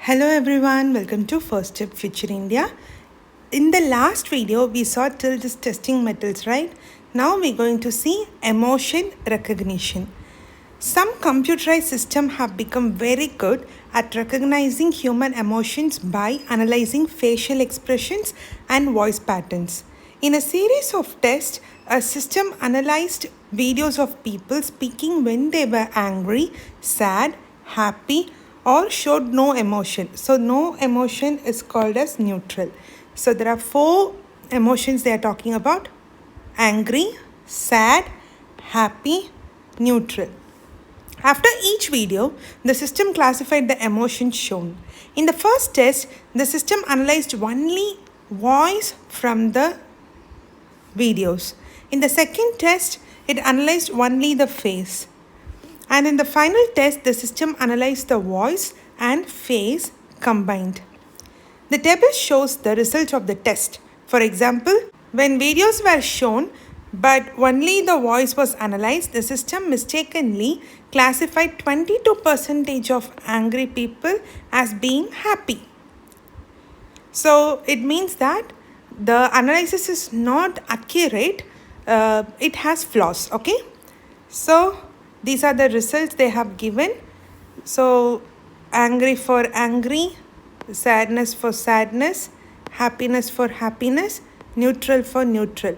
Hello everyone, welcome to First Step Future India. In the last video, we saw till this testing metals, right? Now we're going to see emotion recognition. Some computerized systems have become very good at recognizing human emotions by analyzing facial expressions and voice patterns. In a series of tests, a system analyzed videos of people speaking when they were angry, sad, happy, or showed no emotion. So no emotion is called as neutral. So there are four emotions they are talking about: angry, sad, happy, neutral. After each video, the system classified the emotions shown. In the first test, the system analyzed only voice from the videos. In the second test, it analyzed only the face. And in the final test, the system analyzed the voice and face combined. The table shows the result of the test. For example, when videos were shown but only the voice was analyzed, the system mistakenly classified 22% of angry people as being happy. So it means that the analysis is not accurate, it has flaws, okay? So these are the results they have given. So angry for angry, sadness for sadness, happiness for happiness, neutral for neutral.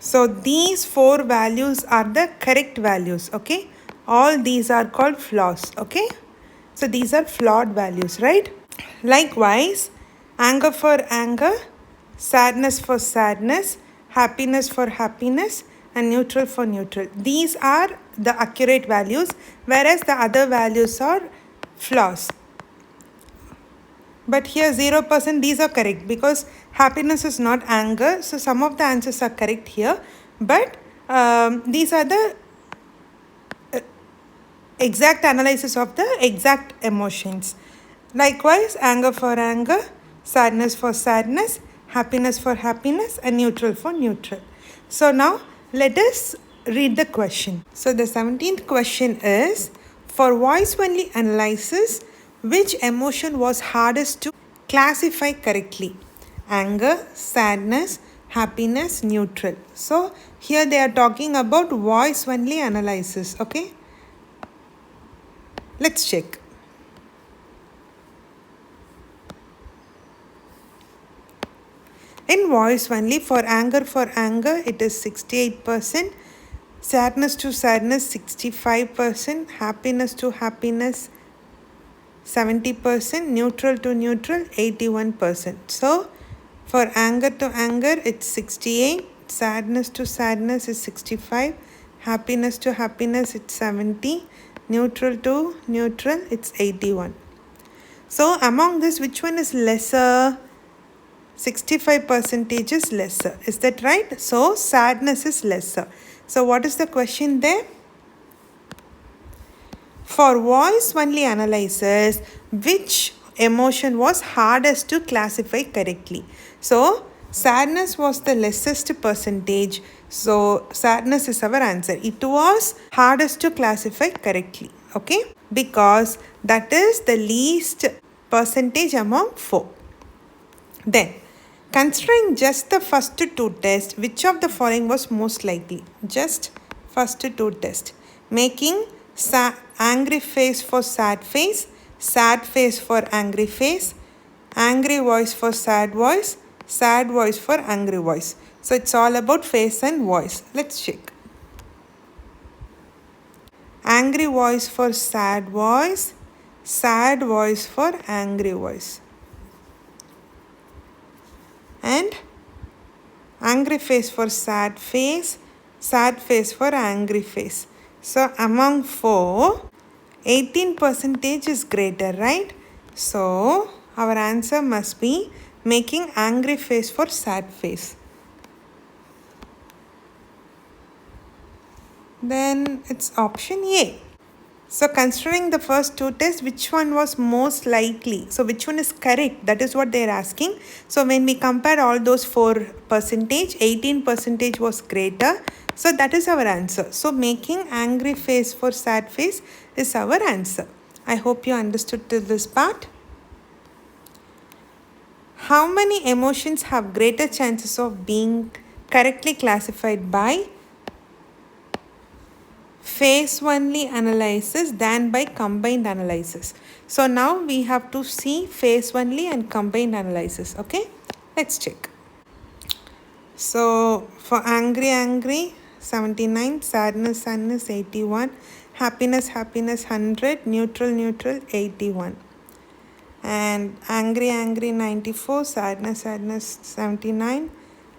So these four values are the correct values, okay? All these are called flaws, okay? So these are flawed values, right? Likewise, anger for anger, sadness for sadness, happiness for happiness, and neutral for neutral. These are the accurate values, whereas the other values are flaws. But here 0%, these are correct because happiness is not anger. So some of the answers are correct here. But these are the exact analysis of the exact emotions. Likewise, anger for anger, sadness for sadness, happiness for happiness, and neutral for neutral. So now let us read the question. So the 17th question is, for voice only analysis, which emotion was hardest to classify correctly? Anger, sadness, happiness, neutral. So here they are talking about voice only analysis, okay? Let's check. In voice only, for anger, it is 68%. Sadness to sadness, 65%. Happiness to happiness, 70%. Neutral to neutral, 81%. So, for anger to anger, it's 68. Sadness to sadness is 65. Happiness to happiness, it's 70. Neutral to neutral, it's 81. So, among this, which one is lesser? 65% is lesser. Is that right? So, sadness is lesser. So, what is the question there? For voice only analysis, which emotion was hardest to classify correctly? So, sadness was the lessest percentage. So, sadness is our answer. It was hardest to classify correctly. Okay? Because that is the least percentage among 4. Then, considering just the first two tests, which of the following was most likely? Just first two tests. Making angry face for sad face for angry face, angry voice for sad voice for angry voice. So it's all about face and voice. Let's check. Angry voice for sad voice for angry voice. And angry face for sad face for angry face. So among 4, 18% is greater, right? So our answer must be making angry face for sad face. Then it's option A. So considering the first two tests, which one was most likely? So which one is correct? That is what they are asking. So when we compare all those 4%, 18% was greater. So that is our answer. So making angry face for sad face is our answer. I hope you understood till this part. How many emotions have greater chances of being correctly classified by phase only analysis than by combined analysis? So now we have to see phase only and combined analysis. Okay, let's check. So for angry 79, sadness 81, happiness 100, neutral 81. And angry 94, sadness 79,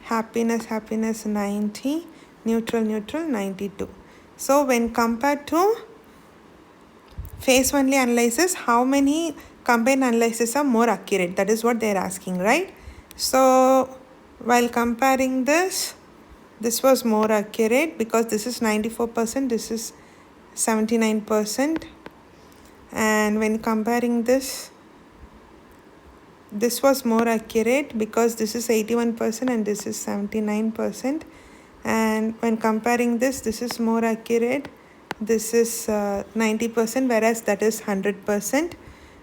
happiness 90, neutral 92. So when compared to phase only analysis, how many combined analysis are more accurate? That is what they are asking, right? So while comparing this was more accurate because this is 94%, this is 79%. And when comparing this was more accurate because this is 81% and this is 79%. And when comparing this is more accurate. This is 90%, whereas that is 100%.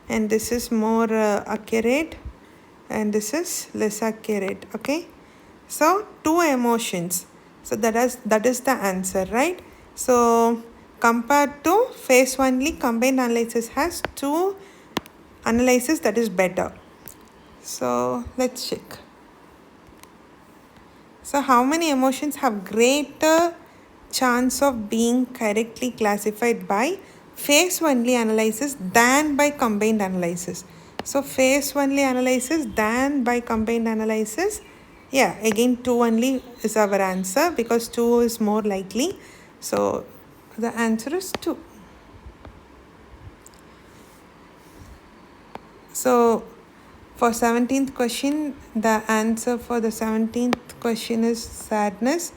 And this is more accurate and this is less accurate. Okay, so two emotions. So that is the answer, right? So compared to phase only, combined analysis has two analysis that is better. So let's check. So how many emotions have greater chance of being correctly classified by phase only analysis than by combined analysis? So phase only analysis than by combined analysis. Yeah, again 2 only is our answer because 2 is more likely. So the answer is 2. So for 17th question, the answer for the 17th question is sadness.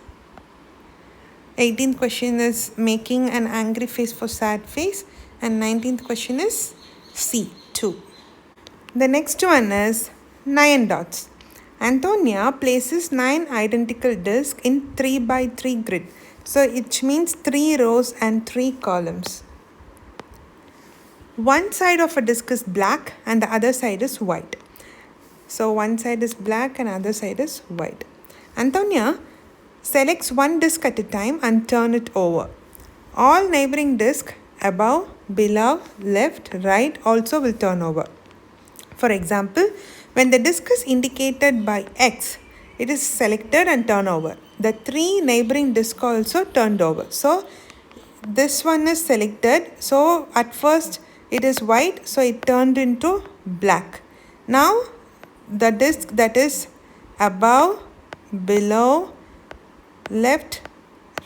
18th question is making an angry face for sad face. And 19th question is C, 2. The next one is 9 dots. Antonia places 9 identical discs in 3 by 3 grid. So it means 3 rows and 3 columns. One side of a disc is black and the other side is white. So one side is black and other side is white. Antonia selects one disc at a time and turn it over. All neighboring discs above, below, left, right also will turn over. For example, when the disc is indicated by X, it is selected and turned over. The 3 neighboring discs are also turned over. So this one is selected. So at first it is white, so it turned into black. Now the disc that is above, below, left,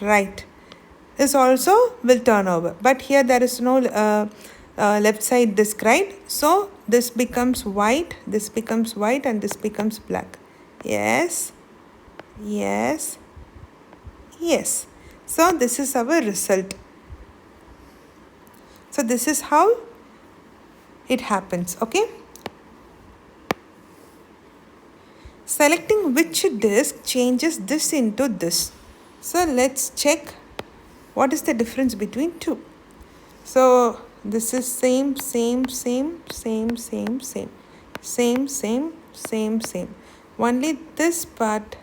right is also will turn over. But here there is no left side disc, right? So this becomes white, and this becomes black. Yes. So this is our result. So this is how it happens. Okay. Selecting which disc changes this into this. So let's check what is the difference between two. So this is same. Only this part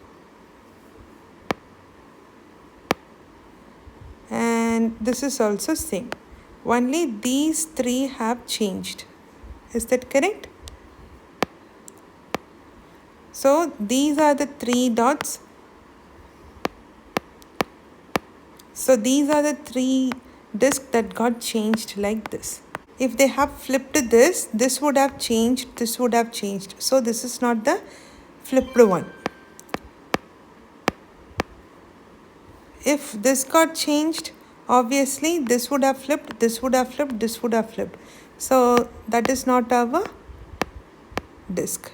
and this is also same. Only these 3 have changed. Is that correct? So these are the 3 dots. So these are the 3 discs that got changed like this. If they have flipped this would have changed, this would have changed. So this is not the flipped one. If this got changed, obviously this would have flipped, this would have flipped, this would have flipped. So that is not our disc.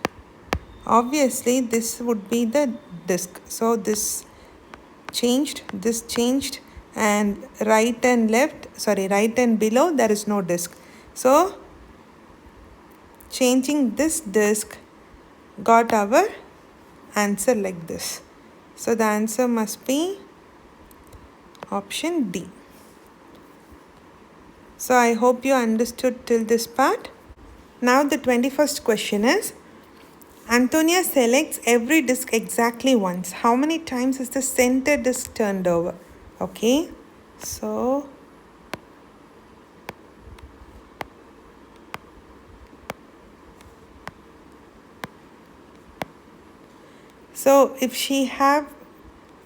Obviously this would be the disc. So this changed, and right and below there is no disc. So changing this disc got our answer like this. So the answer must be option D. So I hope you understood till this part. Now the 21st question is, Antonia selects every disc exactly once. How many times is the center disc turned over? Okay, so if she have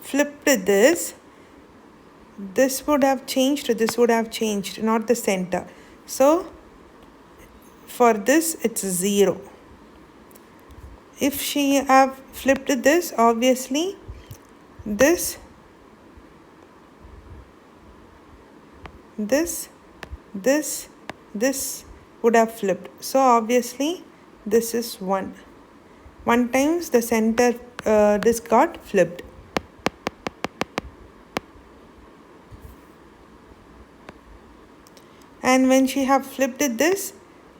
flipped this would have changed, this would have changed, not the center. So for this it's 0. If she have flipped this, obviously this would have flipped. So obviously this is 1. 1 times the center disc got flipped. And when she have flipped this,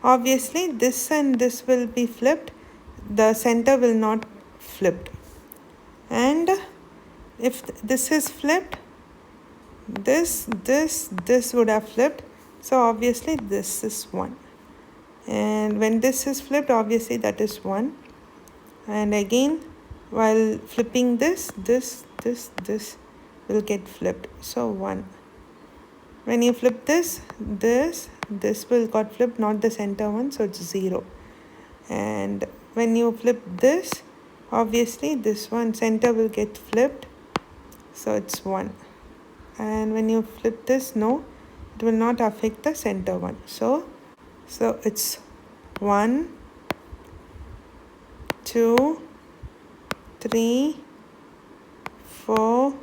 obviously this and this will be flipped. The center will not flipped. And if this is flipped, this would have flipped. So obviously this is 1. And when this is flipped, obviously that is 1. And again, while flipping this will get flipped. So 1. When you flip this will got flipped, not the center one, so it's 0. And when you flip this, obviously this one center will get flipped, so it's 1. And when you flip this, no, it will not affect the center one. So it's 1, 2, 3, 4,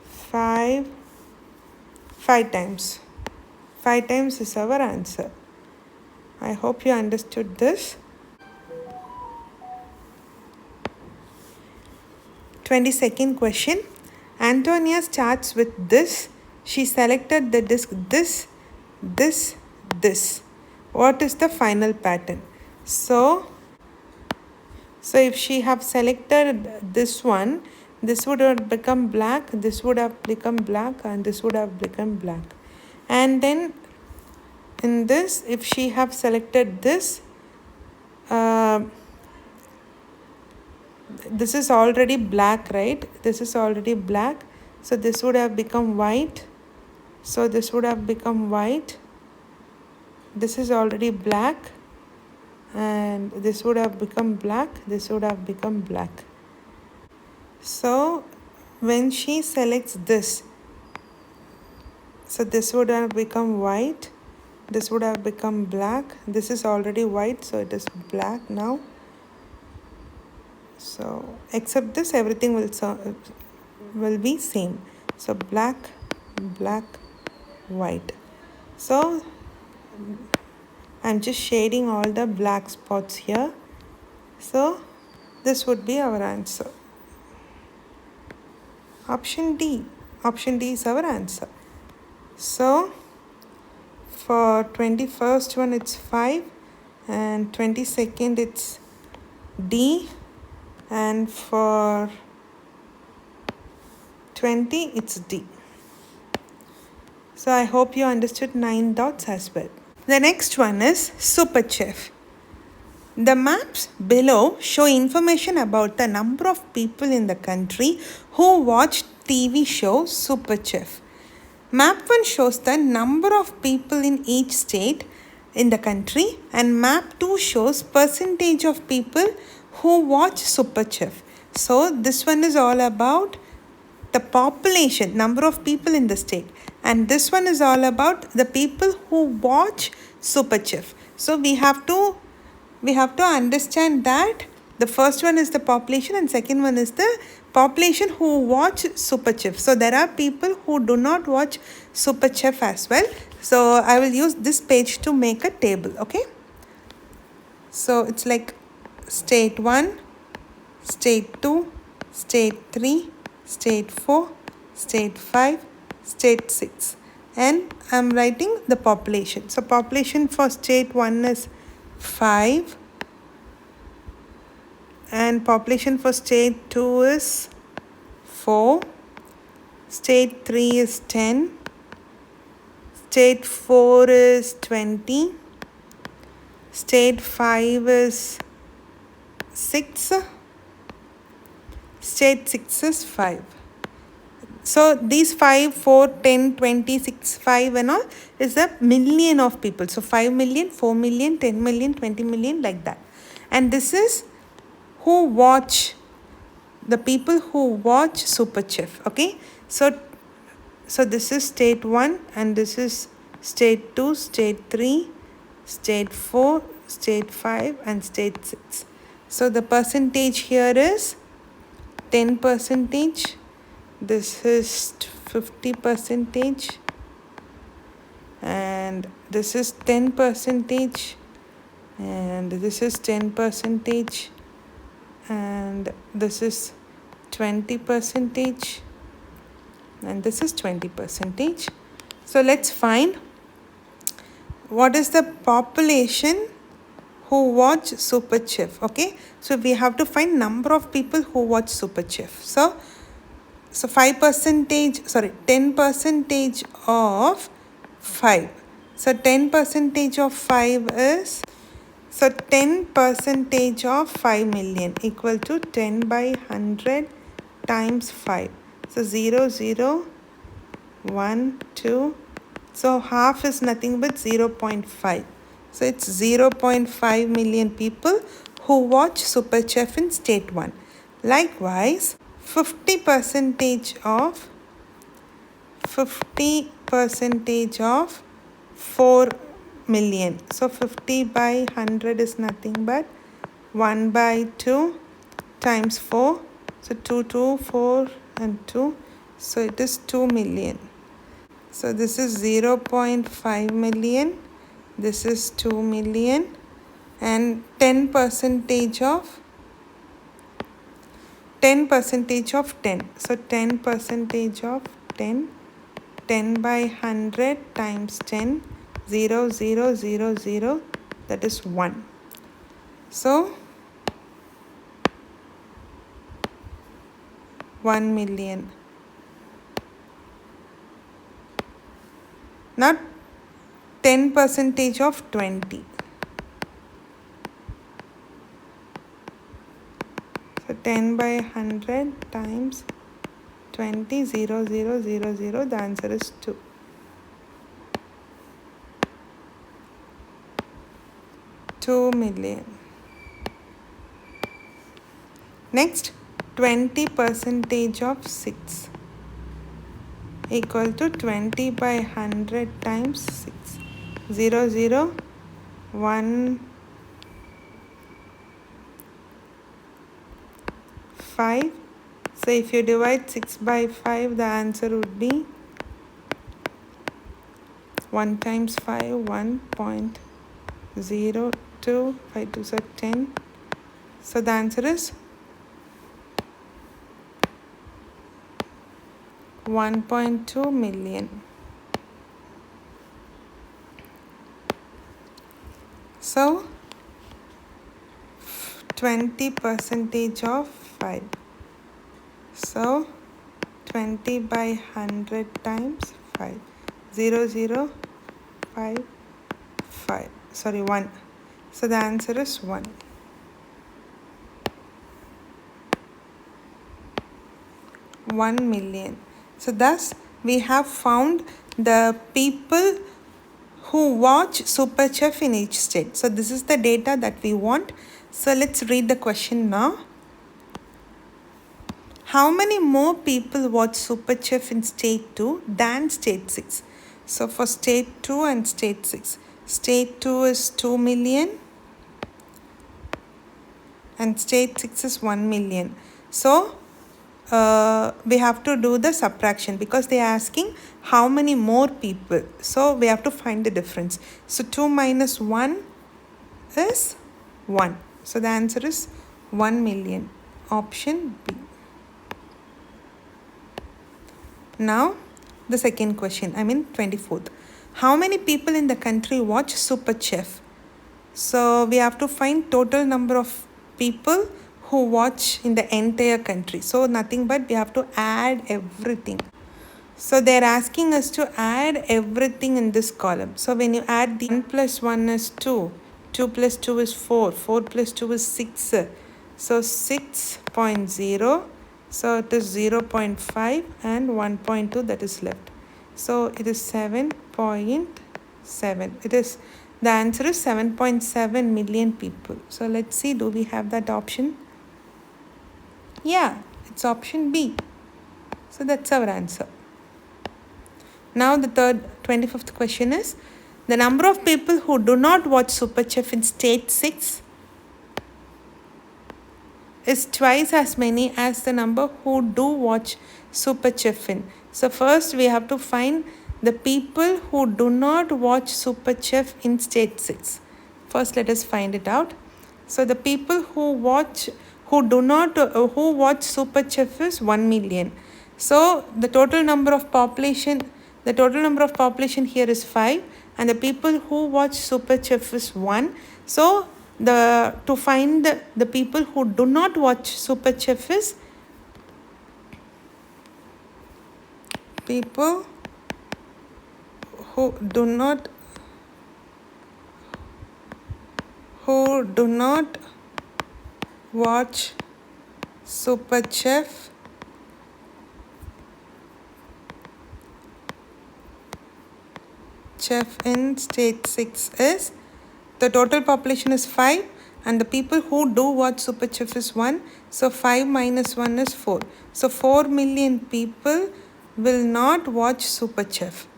5 times. 5 times is our answer. I hope you understood this. 22nd question. Antonia starts with this. She selected the disc this. What is the final pattern? So if she have selected this one, this would have become black, this would have become black, and this would have become black. And then in this, if she have selected this, this is already black, right? This is already black. So this would have become white. So this would have become white. This is already black. And this would have become black. This would have become black. So when she selects this, so this would have become white. This would have become black. This is already white, so it is black now. So except this, everything will be same. So black, white. So I'm just shading all the black spots here. So this would be our answer. Option D is our answer. So for 21st one it's 5, and 22nd it's D, and for 20 it's D. So I hope you understood 9 dots as well. The next one is Super Chef. The maps below show information about the number of people in the country who watch TV show Super Chef. Map 1 shows the number of people in each state in the country, and map 2 shows percentage of people who watch Super Chef. So this one is all about the population, number of people in the state, and this one is all about the people who watch Super Chef. So we have to understand that the first one is the population and second one is the population who watch Super Chef. So there are people who do not watch Super Chef as well. So I will use this page to make a table, okay? So it's like state 1, state 2, state 3, state 4, state 5, state 6. And I'm writing the population. So population for state 1 is 5. And population for state 2 is 4. State 3 is 10. State 4 is 20. State 5 is 6. State 6 is 5. So these 5, 4, 10, 20, 6, 5 and all is a million of people. So 5 million, 4 million, 10 million, 20 million, like that. And this is who watch, the people who watch Super Chef. Okay. So this is state 1 and this is state 2, state 3, state 4, state 5 and state 6. So the percentage here is 10 percentage. This is 50 percentage. And this is 10 percentage. And this is 10 percentage. And this is 20 percentage. And this is 20 percentage. So let's find what is the population who watch Super Chef. Okay, so we have to find number of people who watch Super Chef. So 5 percentage, 10 percentage of 5. So 10 percentage of 5 is, so 10 percentage of 5 million equal to 10 by 100 times 5. So 0, 0, 1, 2. So half is nothing but 0.5. So it's 0.5 million people who watch Super Chef in state 1. Likewise, 50 percentage of 4 million. So 50 by 100 is nothing but 1 by 2 times 4. So 2, 2, 4 and 2. So it is 2 million. So this is 0.5 million. This is 2 million. And 10 percentage of 10 percentage of 10. So 10 percentage of 10. 10 by 100 times 10. 0, 0, 0, 0. That is 1. So 1 million. Now 10 percentage of 20. So 10 by 100 times 20, 0, 0, 0, 0. The answer is 2. $2 million. Next, 20 percentage of 6 equal to 20 by 100 times 6. 0, 0, 1, 5. So if you divide 6 by 5, the answer would be 1 times 5, 1.02. 5 2s are 10. So the answer is 1.2 million. So 20 percentage of 5. So 20 by 100 times 5. 0, 0, 5, 5. 1. So the answer is 1. 1 million. So thus we have found the people who watch Super Chef in each state. So this is the data that we want. So let's read the question now. How many more people watch Super Chef in state 2 than state 6? So for state 2 and state 6. State 2 is 2 million and state 6 is 1 million. So we have to do the subtraction because they are asking how many more people. So we have to find the difference. So 2 minus 1 is 1. So the answer is 1 million. Option B. Now the second question, 24th. How many people in the country watch Super Chef? So we have to find total number of people who watch in the entire country. So nothing but we have to add everything. So they're asking us to add everything in this column. So when you add the 1 plus 1 is 2, 2 plus 2 is 4, 4 plus 2 is 6. So 6.0, so it is 0.5 and 1.2 that is left. So it is 7.7. It is, the answer is 7.7 million people. So let's see, do we have that option? Yeah, it's option B. So that's our answer. Now the 25th question is, the number of people who do not watch Super Chef in state 6 is twice as many as the number who do watch Super Chef in. So first we have to find the people who do not watch Super Chef in state 6. First let us find it out. So the people who watch Super Chef is 1 million. So the total number of population here is 5, and the people who watch Super Chef is 1. So to find the people who do not watch Super Chef is people who do not watch Super Chef in state 6 is, the total population is 5 and the people who do watch Super Chef is 1. So 5 minus 1 is 4. So 4 million people will not watch Super Chef.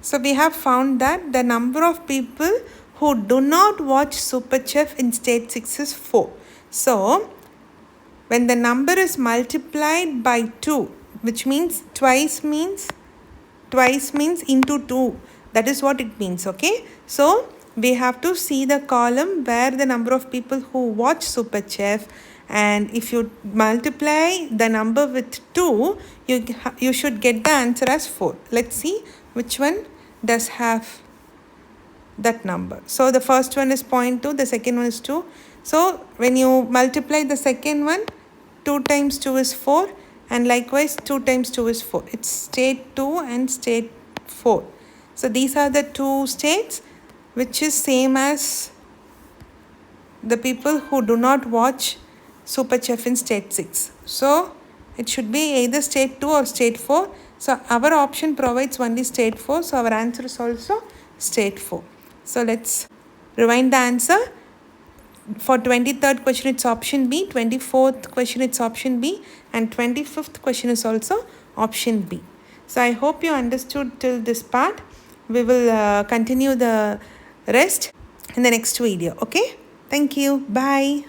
So we have found that the number of people who do not watch Super Chef in state 6 is 4. So when the number is multiplied by 2, which means twice means into 2. That is what it means, okay? So we have to see the column where the number of people who watch Super Chef, and if you multiply the number with 2, you should get the answer as 4. Let's see which one does have that number. So the first one is 0.2, the second one is 2. So when you multiply the second one, 2 times 2 is 4, and likewise 2 times 2 is 4. It's state 2 and state 4. So these are the two states which is same as the people who do not watch Super Chef in state 6. So it should be either state 2 or state 4. So our option provides only state 4. So our answer is also state 4. So let's rewind the answer. For 23rd question it's option B, 24th question it's option B, and 25th question is also option B. So I hope you understood till this part. We will continue the rest in the next video. Okay, thank you. Bye.